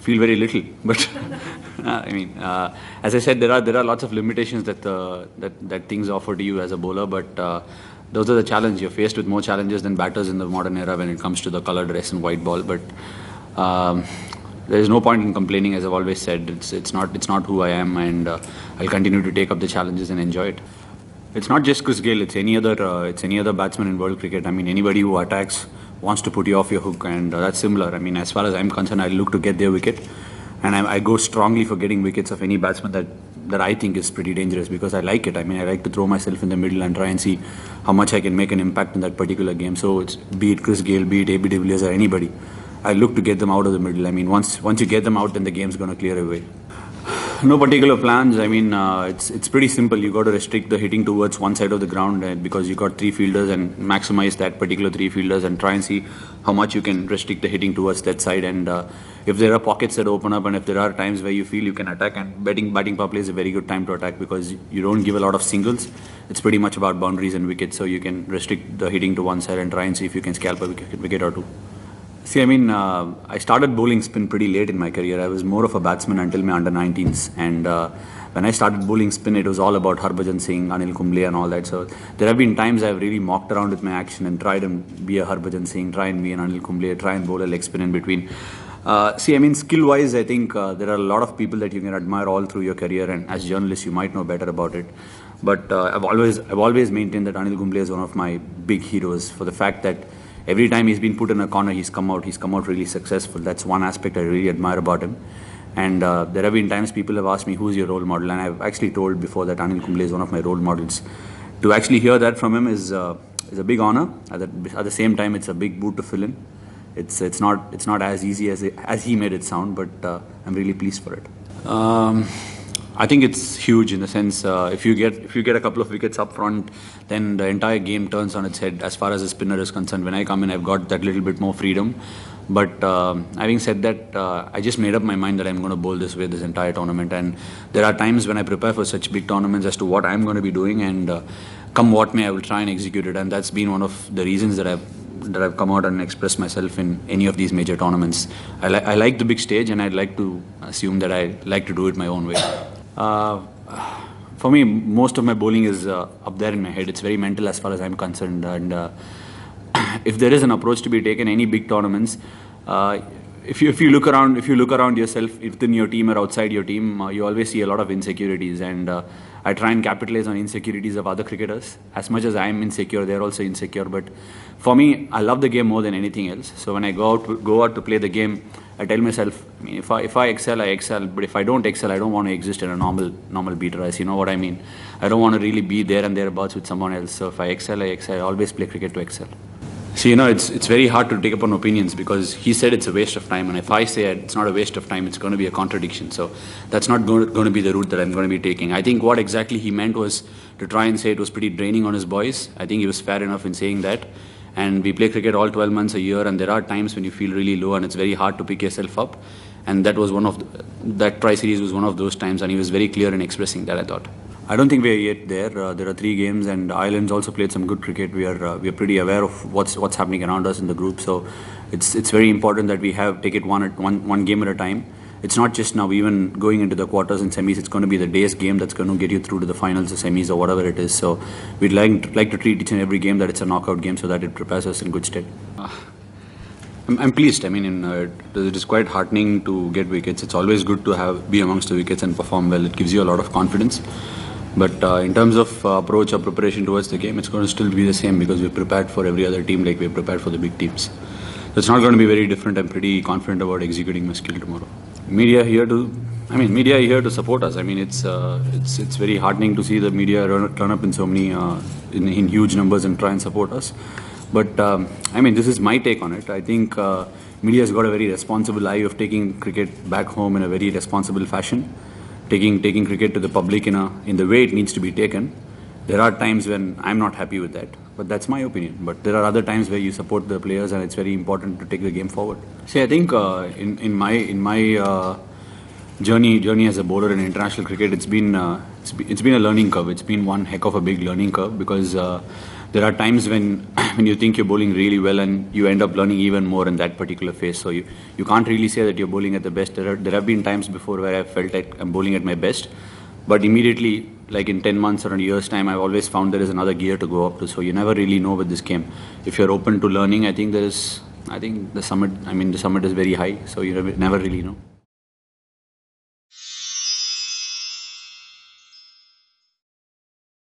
feel very little. But as I said, there are lots of limitations that that things offer to you as a bowler. But those are the challenges. You're faced with more challenges than batters in the modern era when it comes to the colored dress and white ball. But there is no point in complaining, as I've always said. It's not who I am, and I'll continue to take up the challenges and enjoy it. It's not just Chris Gayle. It's any other batsman in world cricket. I mean, anybody who attacks wants to put you off your hook, and that's similar. I mean, as far as I'm concerned, I look to get their wicket, and I go strongly for getting wickets of any batsman that I think is pretty dangerous, because I like it. I mean, I like to throw myself in the middle and try and see how much I can make an impact in that particular game. So be it Chris Gayle, be it AB de Villiers or anybody, I look to get them out of the middle. I mean, once you get them out, then the game's going to clear away. No particular plans. I mean, it's pretty simple. You got to restrict the hitting towards one side of the ground, because you got three fielders, and maximize that particular three fielders and try and see how much you can restrict the hitting towards that side. And if there are pockets that open up, and if there are times where you feel you can attack, and batting power play is a very good time to attack, because you don't give a lot of singles. It's pretty much about boundaries and wickets, so you can restrict the hitting to one side and try and see if you can scalp a wicket or two. See, I mean, I started bowling spin pretty late in my career. I was more of a batsman until my under-19s. And when I started bowling spin, it was all about Harbhajan Singh, Anil Kumble and all that. So there have been times I've really mocked around with my action and tried and be a Harbhajan Singh, try and be an Anil Kumble, try and bowl a leg spin in between. See, I mean, skill-wise, I think there are a lot of people that you can admire all through your career. And as journalists, you might know better about it. But I've always maintained that Anil Kumble is one of my big heroes, for the fact that every time he's been put in a corner, he's come out really successful. That's one aspect I really admire about him. And there have been times people have asked me, who's your role model? And I've actually told before that Anil Kumble is one of my role models. To actually hear that from him is a big honor. At the same time, it's a big boot to fill in. It's not as easy as he made it sound, but I'm really pleased for it. I think it's huge in the sense, if you get a couple of wickets up front, then the entire game turns on its head as far as a spinner is concerned. When I come in, I've got that little bit more freedom. But having said that, I just made up my mind that I'm going to bowl this way this entire tournament. And there are times when I prepare for such big tournaments as to what I'm going to be doing, and come what may, I will try and execute it. And that's been one of the reasons that I've come out and expressed myself in any of these major tournaments. I like the big stage, and I'd like to assume that I like to do it my own way. For me, most of my bowling is up there in my head. It's very mental as far as I'm concerned. And if there is an approach to be taken, any big tournaments, if you look around yourself within your team or outside your team, you always see a lot of insecurities. And I try and capitalize on insecurities of other cricketers. As much as I'm insecure, they're also insecure. But for me, I love the game more than anything else. So when I go out to play the game, I tell myself, I mean, if I excel, I excel. But if I don't excel, I don't want to exist in a normal beat race. You know what I mean? I don't want to really be there and thereabouts with someone else. So if I excel, I excel. I always play cricket to excel. See, you know, it's very hard to take up on opinions, because he said it's a waste of time. And if I say it's not a waste of time, it's going to be a contradiction. So that's not going to be the route that I'm going to be taking. I think what exactly he meant was to try and say it was pretty draining on his boys. I think he was fair enough in saying that. And we play cricket all 12 months a year, and there are times when you feel really low and it's very hard to pick yourself up. And that was that tri-series was one of those times, and he was very clear in expressing that, I thought. I don't think we are yet there. There are 3 games, and Ireland's also played some good cricket. We are pretty aware of what's happening around us in the group. So it's very important that we take it one game at a time. It's not just now, even going into the quarters and semis, it's going to be the day's game that's going to get you through to the finals or semis or whatever it is. So we'd like to treat each and every game that it's a knockout game, so that it prepares us in good stead. I'm pleased. I mean, it is quite heartening to get wickets. It's always good to be amongst the wickets and perform well. It gives you a lot of confidence. But in terms of approach or preparation towards the game, it's going to still be the same, because we're prepared for every other team like we're prepared for the big teams. So it's not going to be very different. I'm pretty confident about executing my skill tomorrow. Media are here to support us. I mean, it's very heartening to see the media turn up in so many in huge numbers and try and support us. But I mean, this is my take on it. I think media has got a very responsible eye of taking cricket back home in a very responsible fashion, taking cricket to the public in the way it needs to be taken. There are times when I'm not happy with that, but that's my opinion. But there are other times where you support the players, and it's very important to take the game forward. See, I think in my journey as a bowler in international cricket, it's been a learning curve. It's been one heck of a big learning curve, because there are times when when you think you're bowling really well and you end up learning even more in that particular phase. So you can't really say that you're bowling at the best. There have been times before where I felt like I'm bowling at my best, but immediately, like in 10 months or a year's time, I've always found there is another gear to go up to. So you never really know with this game. If you're open to learning, I think the summit is very high. So you never really know.